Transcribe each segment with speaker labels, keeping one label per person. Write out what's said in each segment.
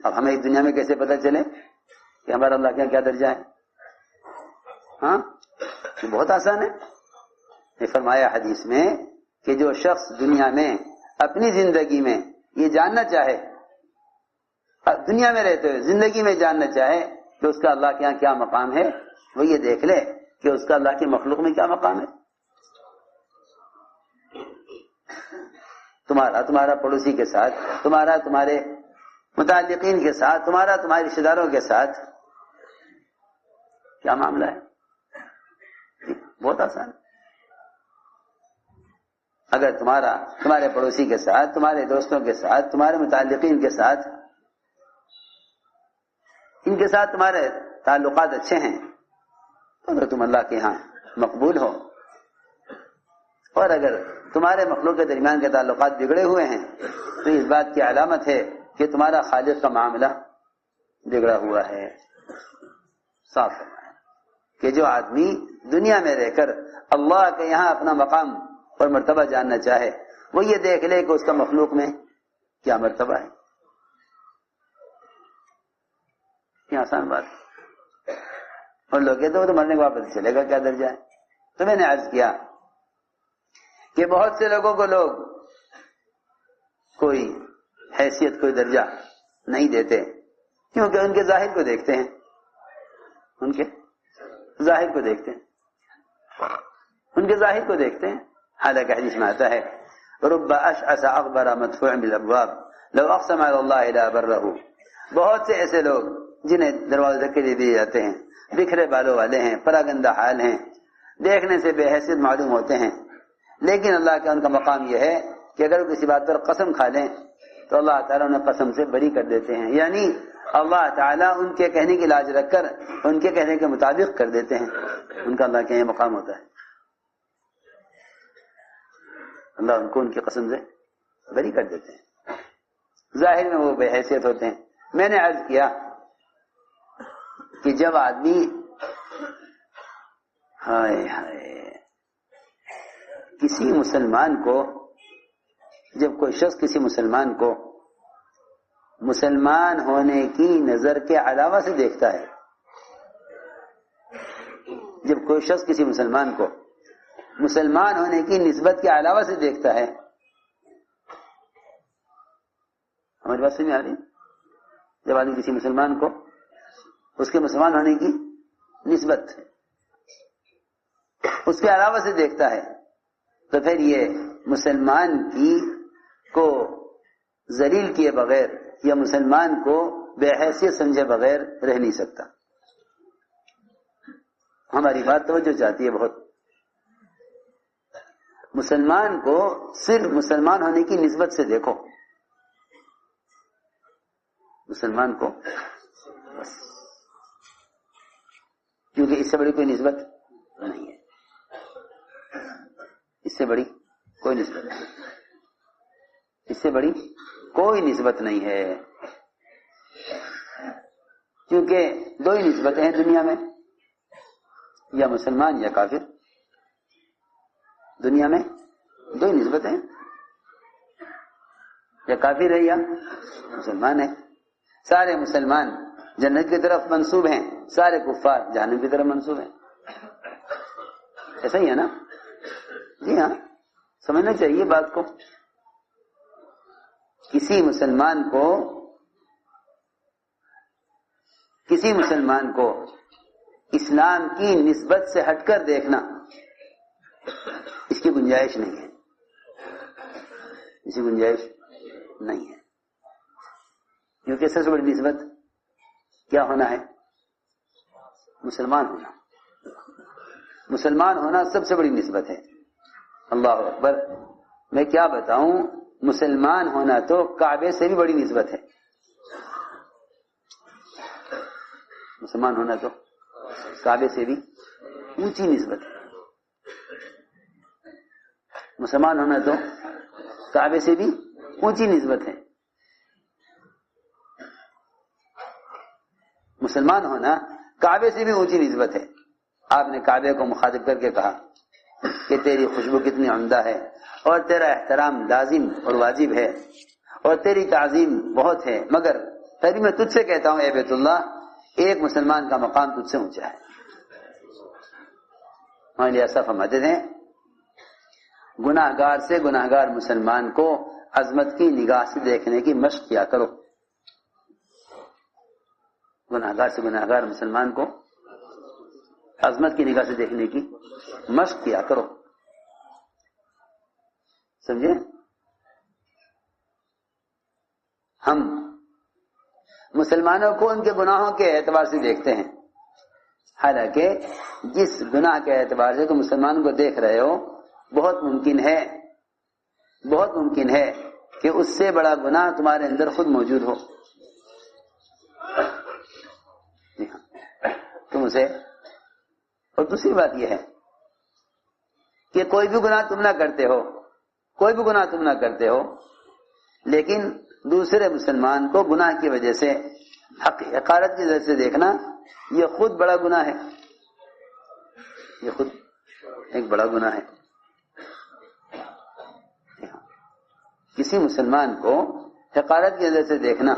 Speaker 1: اب ہمیں دنیا میں کیسے پتہ چلے کہ ہمارا اللہ کے کیا درجہ ہے؟ ہاں یہ بہت آسان ہے. یہ فرمایا حدیث میں کہ جو شخص دنیا میں اپنی زندگی میں یہ جاننا چاہے، دنیا میں رہتے ہوئے زندگی میں جاننا چاہے کہ اس کا اللہ کے یہاں کیا مقام ہے، وہ یہ دیکھ لے کہ اس کا اللہ کی مخلوق میں کیا مقام ہے. تمہارا پڑوسی کے ساتھ، تمہارے متعلقین کے ساتھ، تمہارے رشتہ داروں کے ساتھ کیا معاملہ ہے؟ بہت آسان. اگر تمہارے پڑوسی کے ساتھ، تمہارے دوستوں کے ساتھ، تمہارے متعلقین کے ساتھ، ان کے ساتھ تمہارے تعلقات اچھے ہیں تو تم اللہ کے ہاں مقبول ہو. اور اگر تمہارے مخلوق کے درمیان کے تعلقات بگڑے ہوئے ہیں تو اس بات کی علامت ہے کہ تمہارا خالق کا معاملہ بگڑا ہوا ہے. صاف ہے کہ جو آدمی دنیا میں رہ کر اللہ کے یہاں اپنا مقام اور مرتبہ جاننا چاہے وہ یہ دیکھ لے کہ اس کا مخلوق میں کیا مرتبہ ہے. یہ آسان بات ہے. اور لوگ کہتے وہ تو مرنے کے بعد پتہ چلے گا کیا درجہ ہے. تو میں نے عرض کیا کہ بہت سے لوگوں کو لوگ کوئی حیثیت، کوئی درجہ نہیں دیتے کیونکہ ان کے ظاہر کو دیکھتے ہیں، ان کے ظاہر کو دیکھتے ہیں، ان کے ظاہر کو دیکھتے ہیں. حالانکہ حدیث میں آتا ہے رب اشعث اغبر مدفوع بالابواب لو اقسم علی اللہ لا برہ. بہت سے ایسے لوگ جنہیں دروازے دھکے دے دیے جاتے ہیں، بکھرے بالوں والے ہیں، پراگندہ حال ہیں، دیکھنے سے بے حیثیت معلوم ہوتے ہیں، لیکن اللہ کا ان کا مقام یہ ہے کہ اگر کسی بات پر قسم کھا لیں تو اللہ تعالیٰ انہیں قسم سے بری کر دیتے ہیں. یعنی اللہ تعالیٰ ان کے کہنے کی لاج رکھ کر ان کے کہنے کے مطابق کر دیتے ہیں. ان کا اللہ کے یہ مقام ہوتا ہے. اللہ ان کو ان کی قسم سے بری کر دیتے ہیں. ظاہر میں وہ بے حیثیت ہوتے ہیں. میں نے عرض کیا کہ جب آدمی کسی مسلمان کو، جب کوئی شخص کسی مسلمان کو مسلمان ہونے کی نظر کے علاوہ سے دیکھتا ہے، جب کوئی شخص کسی مسلمان کو مسلمان ہونے کی نسبت کے علاوہ سے دیکھتا ہے، ہماری بات سمجھ میں آ رہی؟ جب آدمی کسی مسلمان کو اس کے مسلمان ہونے کی نسبت اس کے علاوہ سے دیکھتا ہے تو پھر یہ مسلمان کو ذلیل کیے بغیر یا مسلمان کو بے حیثیت سمجھے بغیر رہ نہیں سکتا. ہماری بات توجہ چاہتی ہے بہت. مسلمان کو صرف مسلمان ہونے کی نسبت سے دیکھو، مسلمان کو بس، کیونکہ اس سے بڑی کوئی نسبت نہیں ہے، اس سے بڑی کوئی نسبت نہیں، اس سے بڑی کوئی نسبت نہیں ہے. کیونکہ دو ہی نسبتیں ہیں دنیا میں، یا مسلمان یا کافر. دنیا میں دو ہی نسبتیں ہیں، یا کافر ہے یا مسلمان ہے. سارے مسلمان جنت کی طرف منسوب ہیں، سارے کفار جہنم کی طرف منسوب ہیں. ایسا ہی ہے نا؟ جی ہاں، سمجھنا چاہیے بات کو. کسی مسلمان کو اسلام کی نسبت سے ہٹ کر دیکھنا اس کی گنجائش نہیں ہے، اس کی گنجائش نہیں ہے. کیونکہ سب سے بڑی نسبت کیا ہونا ہے؟ مسلمان ہونا. مسلمان ہونا سب سے بڑی نسبت ہے. اللہ اکبر. میں کیا بتاؤں، مسلمان ہونا تو کعبے سے بھی بڑی نسبت ہے. مسلمان ہونا تو کعبے سے بھی اونچی نسبت ہے. مسلمان ہونا تو کعبے سے بھی اونچی نسبت ہے. مسلمان ہونا کعبے سے بھی اونچی نسبت ہے. آپ نے کعبے کو مخاطب کر کے کہا کہ تیری خوشبو کتنی عمدہ ہے، اور تیرا احترام لازم اور واجب ہے، اور تیری تعظیم بہت ہے، مگر تبھی میں تجھ سے کہتا ہوں اے بیت اللہ، ایک مسلمان کا مقام تجھ سے اونچا ہے۔ مولانا الیاس فرماتے ہیں گناہ گار سے گناہ گار مسلمان کو عظمت کی نگاہ سے دیکھنے کی مشق کیا کرو۔ گناہ گار سے گناہ گار مسلمان کو عظمت کی نگاہ سے دیکھنے کی مشق کیا کرو، سمجھے؟ ہم مسلمانوں کو ان کے گناہوں کے اعتبار سے دیکھتے ہیں، حالانکہ جس گناہ کے اعتبار سے تم مسلمانوں کو دیکھ رہے ہو بہت ممکن ہے کہ اس سے بڑا گناہ تمہارے اندر خود موجود ہو۔ تم اسے، اور دوسری بات یہ ہے کہ کوئی بھی گناہ تم نہ کرتے ہو لیکن دوسرے مسلمان کو گناہ کی وجہ سے حقارت کی وجہ سے دیکھنا یہ خود بڑا گناہ ہے، یہ خود ایک بڑا گناہ ہے۔ کسی مسلمان کو حقارت کی وجہ سے دیکھنا،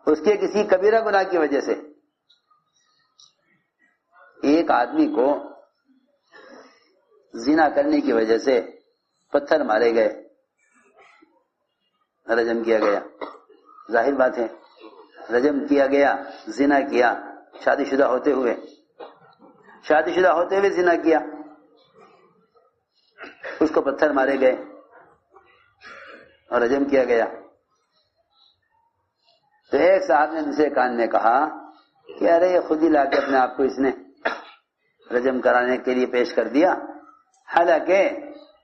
Speaker 1: اس کے کسی کبیرہ گناہ کی وجہ سے، ایک آدمی کو زنا کرنے کی وجہ سے پتھر مارے گئے، رجم کیا گیا، ظاہر بات ہے رجم کیا گیا، زنا کیا، شادی شدہ ہوتے ہوئے زنا کیا، اس کو پتھر مارے گئے اور رجم کیا گیا۔ تو ایک صاحب نے دوسرے کان میں کہا کہ ارے یہ خود ہی لا کے اپنے آپ کو اس نے رجم کرانے کے لیے پیش کر دیا، حالانکہ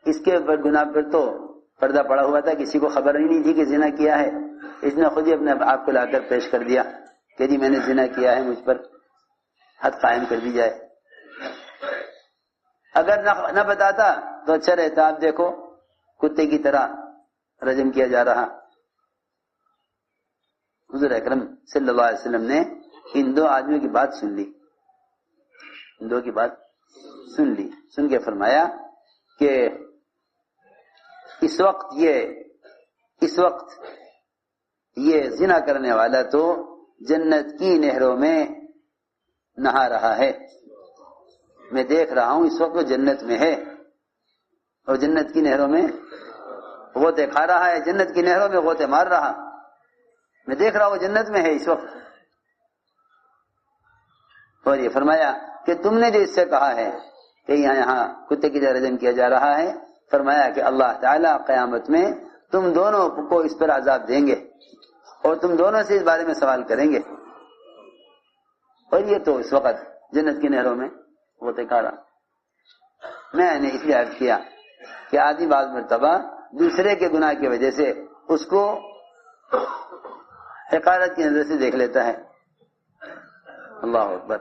Speaker 1: اس کے اوپر گناہ پر تو پردہ پڑا ہوا تھا، کسی کو خبر ہی نہیں تھی کہ زنا کیا ہے، اس نے خود ہی اپنے آپ کو لا کر پیش کر دیا کہ جی میں نے زنا کیا ہے، مجھ پر حد قائم کر دی جائے۔ اگر نہ بتاتا تو اچھا رہتا، آپ دیکھو کتے کی طرح رجم کیا جا رہا۔ حضور اکرم صلی اللہ علیہ وسلم نے ان دو آدمیوں کی بات سن لی، سن کے فرمایا کہ اس وقت یہ زنا کرنے والا تو جنت کی نہروں میں نہا رہا ہے، میں دیکھ رہا ہوں اس وقت وہ جنت میں ہے اور جنت کی نہروں میں غوطے کھا رہا ہے، جنت کی نہروں میں غوطے مار رہا، میں دیکھ رہا ہوں وہ جنت میں ہے اس وقت۔ اور یہ فرمایا کہ تم نے جو اس سے کہا ہے کہ یہاں کتے کی طرح رجم کیا جا رہا ہے، فرمایا کہ اللہ تعالیٰ قیامت میں تم دونوں کو اس پر عذاب دیں گے اور تم دونوں سے اس بارے میں سوال کریں گے، اور یہ تو اس وقت جنت کی نہروں میں غوطے کھا رہا۔ میں نے اس لیے عرض کیا کہ آدمی بعض مرتبہ دوسرے کے گناہ کی وجہ سے اس کو حقارت کی نظر سے دیکھ لیتا ہے۔ اللہ اکبر۔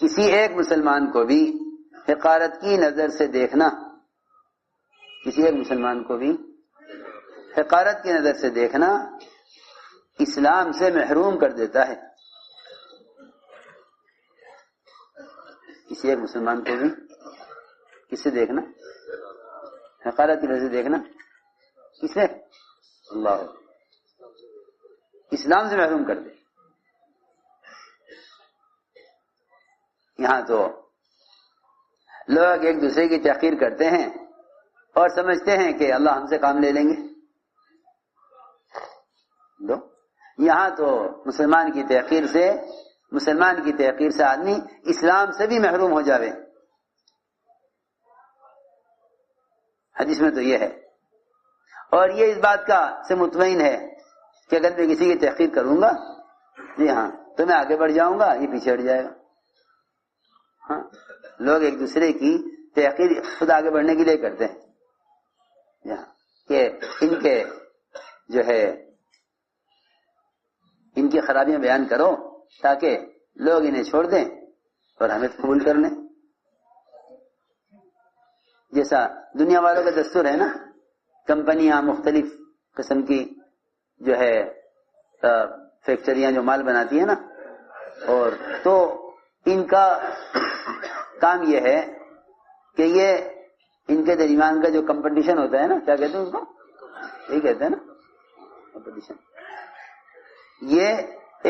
Speaker 1: کسی ایک مسلمان کو بھی حقارت کی نظر سے دیکھنا، اسلام سے محروم کر دیتا ہے۔ کسی ایک مسلمان کو بھی کس سے دیکھنا؟ حقارت کی نظر سے دیکھنا، کس سے؟ اللہ، اسلام سے محروم کر دے۔ یہاں تو لوگ ایک دوسرے کی تحقیر کرتے ہیں اور سمجھتے ہیں کہ اللہ ہم سے کام لے لیں گے۔ یہاں تو مسلمان کی تحقیر سے آدمی اسلام سے بھی محروم ہو جاوے۔ حدیث میں تو یہ ہے، اور یہ اس بات کا سے مطمئن ہے کہ اگر میں کسی کی تحقیر کروں گا، جی ہاں، تو میں آگے بڑھ جاؤں گا، یہ پیچھے ہٹ جائے گا۔ ہاں، لوگ ایک دوسرے کی تحقیر خود آگے بڑھنے کے لیے کرتے ہیں کہ ان کے جو ہے ان کی خرابیاں بیان کرو تاکہ لوگ انہیں چھوڑ دیں اور ہمیں قبول کر لیں۔ جیسا دنیا والوں کا دستور ہے نا، کمپنیاں مختلف قسم کی جو ہے فیکٹریاں جو مال بناتی ہیں نا، اور تو ان کا کام یہ ہے کہ یہ ان کے درمیان کا جو کمپٹیشن ہوتا ہے نا، کیا کہتے ہیں اس کو؟ یہی کہتے ہیں نا، اپوزیشن. یہ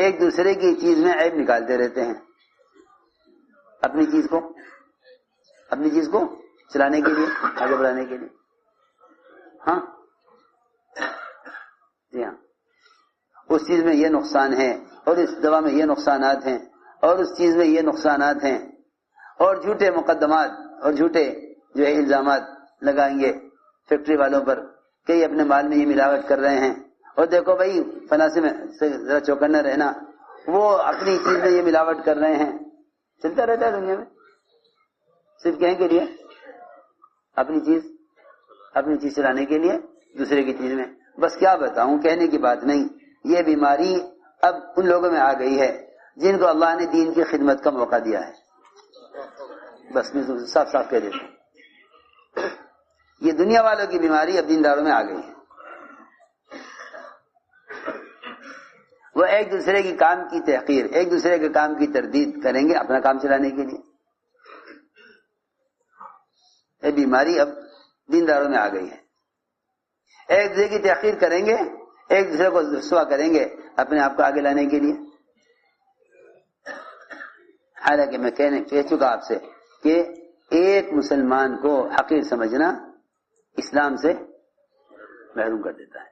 Speaker 1: ایک دوسرے کی چیز میں عیب نکالتے رہتے ہیں، اپنی چیز کو چلانے کے لیے، آگے بڑھانے کے لیے. ہاں جی ہاں، اس چیز میں یہ نقصان ہے اور اس دوا میں یہ نقصانات ہیں اور اس چیز میں یہ نقصانات ہیں، اور جھوٹے مقدمات اور جھوٹے جو ہے الزامات لگائیں گے فیکٹری والوں پر کہ یہ اپنے مال میں یہ ملاوٹ کر رہے ہیں، اور دیکھو بھائی فلاں سے ذرا چوکنا رہنا، وہ اپنی چیز میں یہ ملاوٹ کر رہے ہیں. چلتا رہتا ہے دنیا میں، صرف کہیں کے لیے اپنی چیز چلانے کے لیے دوسرے کی چیز میں. بس کیا بتاؤں، کہنے کی بات نہیں. یہ بیماری اب ان لوگوں میں آ گئی ہے جن کو اللہ نے دین کی خدمت کا موقع دیا ہے. بس میں صاف صاف کہہ دیتا ہوں، یہ دنیا والوں کی بیماری اب دینداروں میں آ گئی ہے. وہ ایک دوسرے کی کام کی تحقیر، ایک دوسرے کے کام کی تردید کریں گے اپنا کام چلانے کے لیے. یہ بیماری اب دینداروں میں آ گئی ہے. ایک دوسرے کی تحقیر کریں گے، ایک دوسرے کو رسوا کریں گے اپنے آپ کو آگے لانے کے لیے. حالانکہ میں کہہ چکا آپ سے کہ ایک مسلمان کو حقیر سمجھنا اسلام سے محروم کر دیتا ہے.